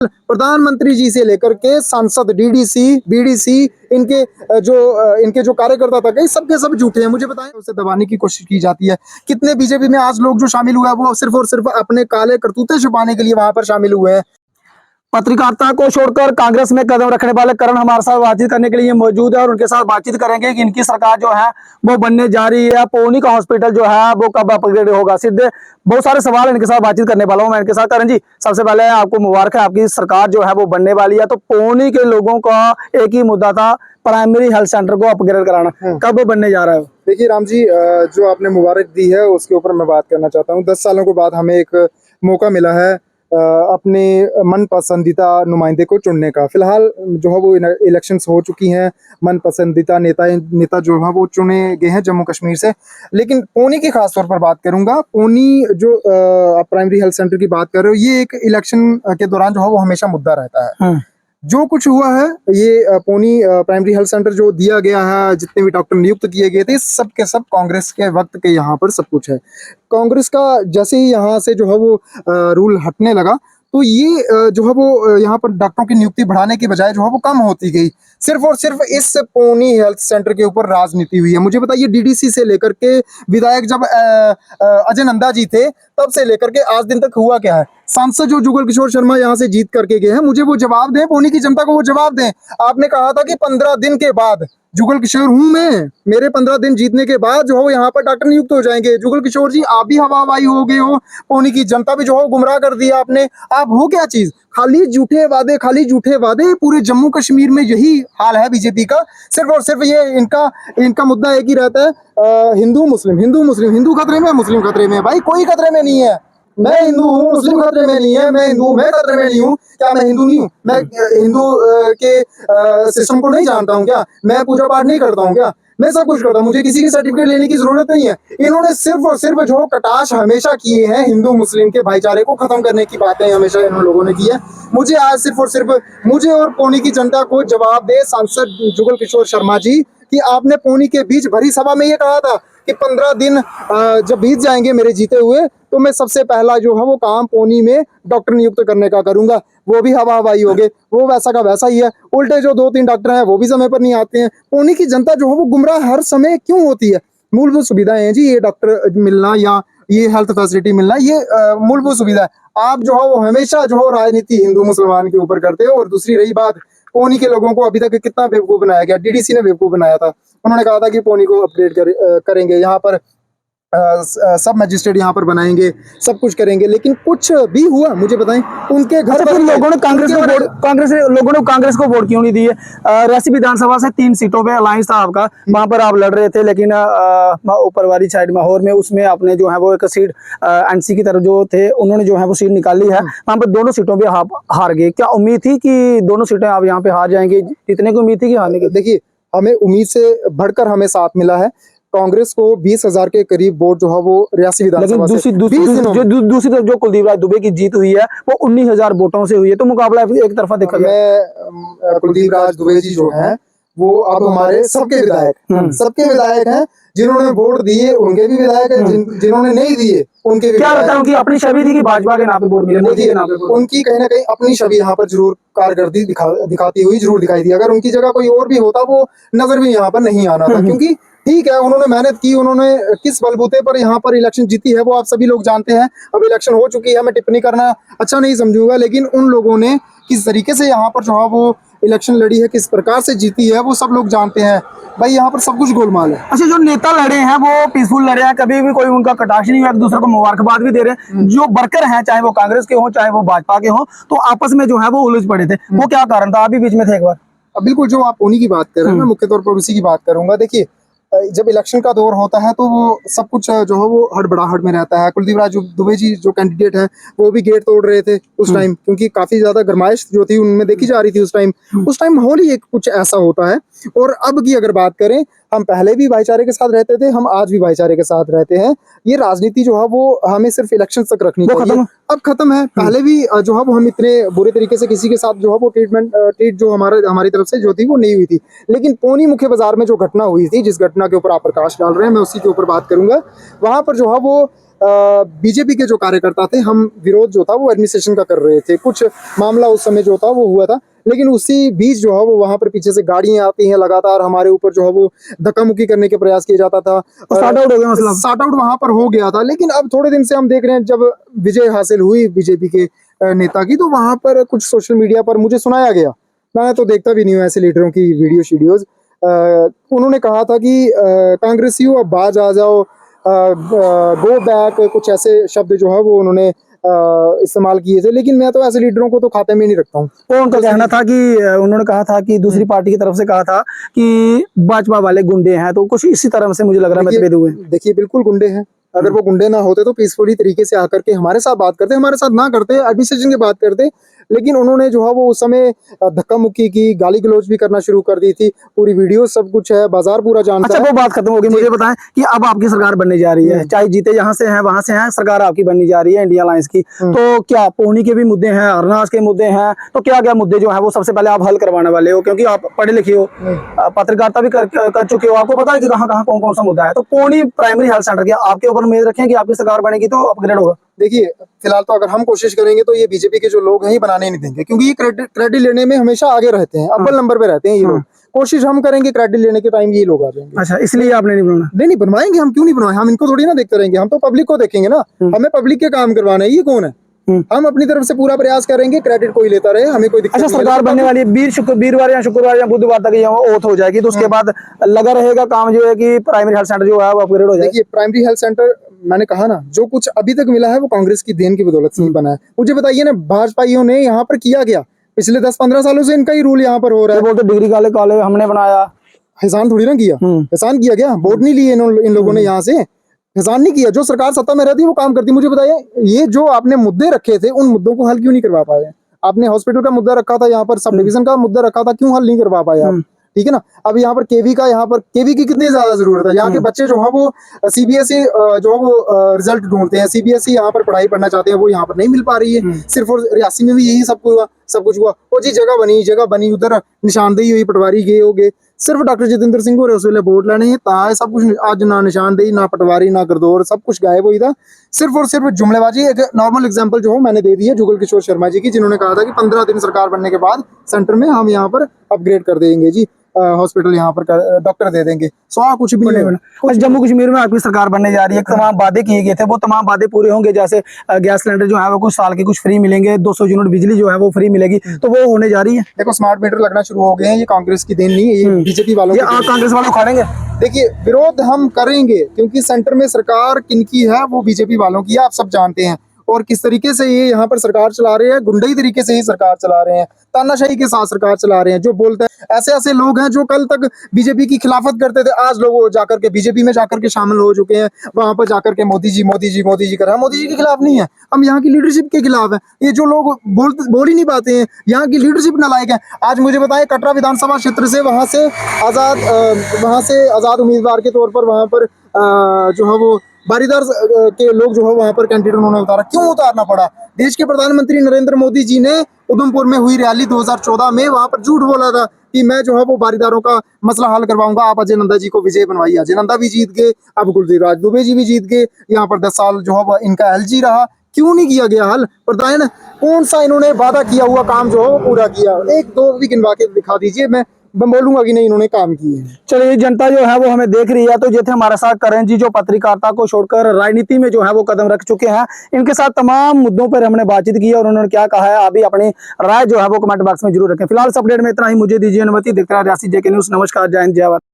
प्रधानमंत्री जी से लेकर के सांसद, डीडीसी, बीडीसी, इनके जो कार्यकर्ता था, कई सबके सब झूठे हैं। मुझे बताएं, उसे दबाने की कोशिश की जाती है। कितने बीजेपी में आज लोग जो शामिल हुए हैं वो सिर्फ और सिर्फ अपने काले करतूते छुपाने के लिए वहां पर शामिल हुए हैं। पत्रकारिता को छोड़कर कांग्रेस में कदम रखने वाले करण हमारे साथ बातचीत करने के लिए मौजूद है और उनके साथ बातचीत करेंगे कि इनकी सरकार जो है वो बनने जा रही है। पौनी का हॉस्पिटल जो है वो कब अपग्रेड होगा, सीधे बहुत सारे सवाल इनके साथ बातचीत करने वाला हूँ मैं इनके साथ। करण जी, सबसे पहले आपको मुबारक है, आपकी सरकार जो है वो बनने वाली है। तो पौनी के लोगों का एक ही मुद्दा था, प्राइमरी हेल्थ सेंटर को अपग्रेड कराना, कब बनने जा रहा है? देखिए राम जी, जो आपने मुबारक दी है उसके ऊपर मैं बात करना चाहता हूँ। 10 सालों के बाद हमें एक मौका मिला है अपने मन पसंदीदा नुमाइंदे को चुनने का। फिलहाल जो है वो इलेक्शंस हो चुकी हैं, मन पसंदीदा नेता जो है वो चुने गए हैं जम्मू कश्मीर से। लेकिन पौनी की खास तौर पर बात करूंगा। पौनी जो प्राइमरी हेल्थ सेंटर की बात कर रहे हो, ये एक इलेक्शन के दौरान जो है वो हमेशा मुद्दा रहता है। जो कुछ हुआ है, ये पौनी प्राइमरी हेल्थ सेंटर जो दिया गया है, जितने भी डॉक्टर नियुक्त किए गए थे, सब के सब कांग्रेस के वक्त के यहाँ पर सब कुछ है। कांग्रेस का जैसे ही यहाँ से जो है वो रूल हटने लगा, तो ये जो है वो यहाँ पर डॉक्टरों की नियुक्ति बढ़ाने की बजाय जो है वो कम होती गई। सिर्फ और सिर्फ इस पौनी हेल्थ सेंटर के ऊपर राजनीति हुई है। मुझे बताइए, डीडीसी से लेकर के विधायक जब अजय नंदा जी थे, तब से लेकर के आज दिन तक हुआ क्या है? सांसद जो जुगल किशोर शर्मा यहाँ से जीत करके गए हैं, मुझे वो जवाब दें, पौनी की जनता को वो जवाब दें। आपने कहा था कि 15 दिन के बाद, जुगल किशोर हूं मैं, मेरे 15 दिन जीतने के बाद जो हो यहाँ पर डॉक्टर नियुक्त हो जाएंगे। जुगल किशोर जी, आप भी हवाबाई हो गए हो, पौनी की जनता भी जो हो गुमराह कर दिया आपने। आप हो क्या चीज? खाली झूठे वादे, खाली झूठे वादे। पूरे जम्मू कश्मीर में यही हाल है बीजेपी का। सिर्फ और सिर्फ ये इनका मुद्दा एक ही रहता है, हिंदू मुस्लिम, हिंदू मुस्लिम, हिंदू खतरे में, मुस्लिम खतरे में। भाई कोई खतरे में नहीं है। मैं हिंदू हूँ, मुस्लिम खतरे में नहीं है। मैं हिंदू, मैं खतरे में नहीं हूँ क्या? मैं हिंदू नहीं हूँ? मैं हिंदू के सिस्टम को नहीं जानता हूँ क्या? मैं पूजा पाठ नहीं करता हूँ क्या? मैं सब कुछ करता हूँ, मुझे किसी की सर्टिफिकेट लेने की जरूरत नहीं है। इन्होंने सिर्फ और सिर्फ जो कटाक्ष हमेशा किए हैं, हिंदू मुस्लिम के भाईचारे को खत्म करने की बातें हमेशा इन लोगों ने की है। मुझे आज सिर्फ और सिर्फ मुझे और पौनी की जनता को जवाब दे सांसद जुगल किशोर शर्मा जी, कि आपने पौनी के बीच भरी सभा में ये कहा था कि 15 दिन जब बीत जाएंगे मेरे जीते हुए, तो मैं सबसे पहला जो है वो काम पौनी में डॉक्टर नियुक्त करने का करूंगा। वो भी हवाबाई हो गए, वो वैसा का वैसा ही है। उल्टे जो 2-3 डॉक्टर हैं वो भी समय पर नहीं आते हैं। पौनी की जनता जो है वो गुमराह हर समय क्यों होती है? मूलभूत सुविधाएं हैं जी, ये डॉक्टर मिलना या ये हेल्थ फैसिलिटी मिलना, ये मूलभूत सुविधा है। आप जो है वो हमेशा जो है राजनीति हिंदू मुसलमान के ऊपर करते हो। और दूसरी रही बात, पौनी के लोगों को अभी तक कितना बेवकूफ बनाया गया। डीडीसी ने बेवकूफ बनाया था। उन्होंने कहा था कि पौनी को अपग्रेड करेंगे, यहाँ पर सब मजिस्ट्रेट यहाँ पर बनाएंगे, सब कुछ करेंगे, लेकिन कुछ भी हुआ? मुझे बताएं, उनके घर पर लोगों ने कांग्रेस को वोट क्यों नहीं दिए? रियासी विधानसभा से 3 सीटों पे अलायंस था आपका, वहां पर आप लड़ रहे थे, लेकिन ऊपर वाली साइड माहौर में उसमें आपने जो है वो एक सीट एनसी की तरफ जो थे उन्होंने जो है वो सीट निकाली है। वहां पर दोनों सीटों पे हार गए। क्या उम्मीद थी कि दोनों सीटें आप यहाँ पे हार जाएंगे? इतने की उम्मीद थी कि हारने की? देखिए, हमें उम्मीद से बढ़कर हमें साथ मिला है। कांग्रेस को 20,000 के करीब वोट जो है वो रियासी विधानसभा से दूसरी तरफ जो कुलदीप राज दुबे की जीत हुई है वो 19,000 वोटों से हुई है। तो मुकाबला एक तरफा देखा गया। कुलदीप राज दुबे जी जो हैं वो अब हमारे सबके विधायक हैं। जिन्होंने वोट दिए उनके भी विधायक हैं, जिन्होंने नहीं दिए उनके भी। क्या लगता है कि अपनी छवि थी कि भाजपा के नाम पे वोट मिले? उनकी कहीं ना कहीं अपनी छवि यहाँ पर जरूर कारकर्दगी दिखाती हुई जरूर दिखाई दी। अगर उनकी जगह कोई और भी होता वो नजर भी यहाँ पर नहीं आना था। क्योंकि ठीक है, उन्होंने मेहनत की, उन्होंने किस बलबूते पर यहाँ पर इलेक्शन जीती है वो आप सभी लोग जानते हैं। अब इलेक्शन हो चुकी है, मैं टिप्पणी करना अच्छा नहीं समझूंगा, लेकिन उन लोगों ने किस तरीके से यहाँ पर जो है वो इलेक्शन लड़ी है, किस प्रकार से जीती है, वो सब लोग जानते हैं। भाई यहाँ पर सब कुछ गोलमाल है। अच्छा, जो नेता लड़े हैं वो पीसफुल लड़े हैं, कभी भी कोई उनका कटाक्ष नहीं हुआ, एक दूसरे को मुबारकबाद भी दे रहे हैं। जो वर्कर हैं, चाहे वो कांग्रेस के हों चाहे वो भाजपा के हों, तो आपस में जो है वो उलझ पड़े थे। वो क्या कारण था? आप भी बीच में थे एक बार। बिल्कुल, जो आप उन्हीं की बात कर रहे हैं, मैं मुख्य तौर पर उसी की बात करूंगा। देखिए, जब इलेक्शन का दौर होता है तो वो सब कुछ जो है वो हड़बड़ाहट में रहता है। कुलदीप राज दुबे जी जो कैंडिडेट हैं वो भी गेट तोड़ रहे थे उस टाइम, क्योंकि काफी ज्यादा गरमाइश जो थी उनमें देखी जा रही थी उस टाइम। माहौल ही एक कुछ ऐसा होता है। और अब की अगर बात करें हम पहले भी भाईचारे के साथ रहते थे, हम आज भी भाईचारे के साथ रहते हैं। ये राजनीति जो है वो हमें सिर्फ इलेक्शन तक रखनी वो चाहिए। खत्म? अब खत्म है। पहले भी जो है वो हम इतने बुरे तरीके से किसी के साथ जो है वो ट्रीट जो हमारी तरफ से जो थी वो नहीं हुई थी। लेकिन पौनी मुख्य बाजार में जो घटना हुई थी, जिस घटना के ऊपर आप प्रकाश डाल रहे हैं, मैं उसी के ऊपर बात करूंगा। वहां पर जो है वो बीजेपी के जो कार्यकर्ता थे, हम विरोध जो था वो एडमिनिस्ट्रेशन का कर रहे थे। कुछ मामला उस समय जो था वो हुआ था, लेकिन उसी बीच जो है वो वहां पर पीछे से गाड़ियां आती हैं लगातार, हमारे ऊपर जो है वो धक्का मुक्की करने के प्रयास किया जाता था। सॉर्ट आउट हो गया मतलब? सॉर्ट आउट वहां पर हो गया था, लेकिन अब थोड़े दिन से हम देख रहे हैं, जब विजय हासिल हुई बीजेपी के नेता की, तो वहां पर कुछ सोशल मीडिया पर मुझे सुनाया गया, मैं तो देखता भी नहीं हूँ ऐसे लीडरों की वीडियो शीडियोज। उन्होंने कहा था कि कांग्रेसियों अब बाज आ जाओ, गो बैक, कुछ ऐसे शब्द जो है वो उन्होंने इस्तेमाल किए थे। लेकिन मैं तो ऐसे लीडरों को तो खाते में नहीं रखता हूँ। तो उनका कहना था कि उन्होंने कहा था कि दूसरी पार्टी की तरफ से कहा था कि भाजपा वाले गुंडे हैं, तो कुछ इसी तरह से मुझे लग रहा है मतभेद हुए। देखिए बिल्कुल गुंडे हैं। अगर वो गुंडे ना होते तो पीसफुली तरीके से आकर के हमारे साथ बात करते, हमारे साथ ना करते, एडमिनिस्ट्रेशन की बात करते। लेकिन उन्होंने जो है वो उस समय धक्का मुक्की की, गाली गलौज भी करना शुरू कर दी थी। पूरी वीडियो सब कुछ है, बाजार पूरा जानता अच्छा, है। वो बात खत्म होगी। मुझे बताएं कि अब आपकी सरकार बनने जा रही है, चाहे जीते यहाँ से हैं वहां से हैं, सरकार आपकी बनने जा रही है इंडिया अलायंस की। तो क्या पौनी के भी मुद्दे हैं, अरनास के मुद्दे हैं, तो क्या क्या मुद्दे जो है वो सबसे पहले आप हल करवाने वाले हो? क्योंकि आप पढ़े लिखे हो, पत्रकारिता भी कर चुके हो, आपको पता है कि कहाँ कहाँ कौन कौन सा मुद्दा है। तो पौनी प्राइमरी हेल्थ सेंटर की आपके ऊपर उम्मीद रखें कि आपकी सरकार बनेगी तो अपग्रेड होगा? देखिए फिलहाल तो अगर हम कोशिश करेंगे तो ये बीजेपी के जो लोग हैं ये बनाने नहीं देंगे, क्योंकि ये क्रेडिट लेने में हमेशा आगे रहते हैं, अव्वल नंबर पे रहते हैं ये लोग। कोशिश हम करेंगे, क्रेडिट लेने के टाइम ये लोग आ जाएंगे। अच्छा, इसलिए आपने नहीं बनाना? नहीं बनवाएंगे, हम क्यों नहीं बनवाएंगे? हम इनको थोड़ी ना देखते रहेंगे, हम तो पब्लिक को देखेंगे ना। हमें पब्लिक के काम करवाना है, ये कौन है? हम अपनी तरफ से पूरा प्रयास करेंगे, क्रेडिट कोई लेता रहे, हमें कोई दिक्कत अच्छा, नहीं है। सरकार बनने वाली है, वीरवार या शुक्रवार या बुधवार तक ये ओथ हो जाएगी, तो उसके बाद लगा रहेगा काम जो है कि प्राइमरी हेल्थ सेंटर जो है वो अपग्रेड हो जाएगा। देखिए प्राइमरी हेल्थ सेंटर, मैंने कहा ना, जो कुछ अभी तक मिला है वो कांग्रेस की देन की बदौलत से ही बना है। मुझे बताइए ना, भाजपाइयों ने यहाँ पर किया गया? पिछले 10-15 सालों से इनका ही रूल यहाँ पर हो रहा है। बोलते डिग्री वाले कॉलेज हमने बनाया, एहसान थोड़ी ना किया। एहसान किया क्या? वोट नहीं लिए इन लोगों ने यहाँ से, एहसान नहीं किया। जो सरकार सत्ता में रहती है वो काम करती है। मुझे बताइए, ये जो आपने मुद्दे रखे थे, उन मुद्दों को हल क्यों नहीं करवा पाए? आपने हॉस्पिटल का मुद्दा रखा था, यहाँ पर सब डिवीजन का मुद्दा रखा था, क्यों हल नहीं करवा पाए आप? ठीक है ना। अब यहाँ पर केवी की कितनी ज्यादा जरूरत है। यहाँ के बच्चे जो है वो सीबीएसई जो है वो रिजल्ट ढूंढते हैं, सीबीएसई यहाँ पर पढ़ाई पढ़ना चाहते हैं, वो यहाँ पर नहीं मिल पा रही है। सिर्फ और रियासी में भी यही सब कुछ हुआ। वो जी जगह बनी उधर निशानदेही हुई, पटवारी गए हो गए। सिर्फ डॉक्टर जितेंद्र सिंह को उस वेले वोट लेने हैं, ता सब कुछ आज ना निशानदेही, ना पटवारी, ना गरदौर, सब कुछ गायब हुई था। सिर्फ और सिर्फ जुमलेबाजी। एक नॉर्मल एग्जांपल जो है मैंने दे दी है जुगल किशोर शर्मा जी की, जिन्होंने कहा था कि 15 दिन सरकार बनने के बाद सेंटर में हम यहाँ पर अपग्रेड कर देंगे जी, हॉस्पिटल यहाँ पर डॉक्टर दे देंगे। सो कुछ भी नहीं बना। जम्मू कश्मीर में आपकी सरकार बनने जा रही है, तमाम वादे किए गए थे, वो तमाम वादे पूरे होंगे? जैसे गैस सिलेंडर जो है वो कुछ साल के कुछ फ्री मिलेंगे, 200 यूनिट बिजली जो है वो फ्री मिलेगी, तो वो होने जा रही है? देखो स्मार्ट मीटर लगना शुरू हो गए हैं, ये कांग्रेस की देन नहीं है, ये बीजेपी वालों की। आप कांग्रेस वालों उखाड़ेंगे? देखिए विरोध हम करेंगे, क्योंकि सेंटर में सरकार किनकी है? वो बीजेपी वालों की है, आप सब जानते हैं। और किस तरीके से ये यहाँ पर सरकार चला रहे हैं, गुंडई तरीके से ही सरकार चला रहे हैं, तानाशाही के साथ सरकार चला रहे हैं। जो बोलते हैं, ऐसे लोग हैं जो कल तक बीजेपी की खिलाफत करते थे, आज लोग जाकर के बीजेपी में जाकर के शामिल हो चुके हैं। वहां पर जाकर के मोदी जी कर रहे हैं। मोदी जी के खिलाफ नहीं है, हम यहाँ की लीडरशिप के खिलाफ है। ये जो लोग बोल ही नहीं पाते हैं, यहाँ की लीडरशिप नालायक है। आज मुझे बताएं, कटरा विधानसभा क्षेत्र से वहां से आजाद उम्मीदवार के तौर पर वहां पर जो है वो बारीदार के लोग जो है वहां पर कैंडिडेट उन्होंने उतारा। क्यों उतारना पड़ा? देश के प्रधानमंत्री नरेंद्र मोदी जी ने उधमपुर में हुई रैली 2014 में वहां पर झूठ बोला था कि मैं जो है वो बारीदारों का मसला हल करवाऊंगा। आप अजय नंदा जी को विजय बनवाइए। अजय नंदा भी जीत गए, अब कुलदीप राज दुबे जी भी जीत गए। यहाँ पर 10 साल जो है वो इनका एलजी रहा। क्यों नहीं किया गया हल? प्रधान कौन सा इन्होंने वादा किया हुआ काम जो है वो पूरा किया? एक दो भी गिनवा के दिखा दीजिए, मैं बोलूंगा कि नहीं इन्होंने काम किए। चलिए, जनता जो है वो हमें देख रही है। तो ये थे हमारे साथ करण जी, जो पत्रकारिता को छोड़कर राजनीति में जो है वो कदम रख चुके हैं। इनके साथ तमाम मुद्दों पर हमने बातचीत की और उन्होंने क्या कहा है, अभी अपनी राय जो है वो कमेंट बॉक्स में जरूर रखें। फिलहाल इस अपडेट में इतना ही। मुझे दीजिए अनुमति। देखते रहिए रियासी जेके न्यूज़। नमस्कार, जय हिंद, जय भारत।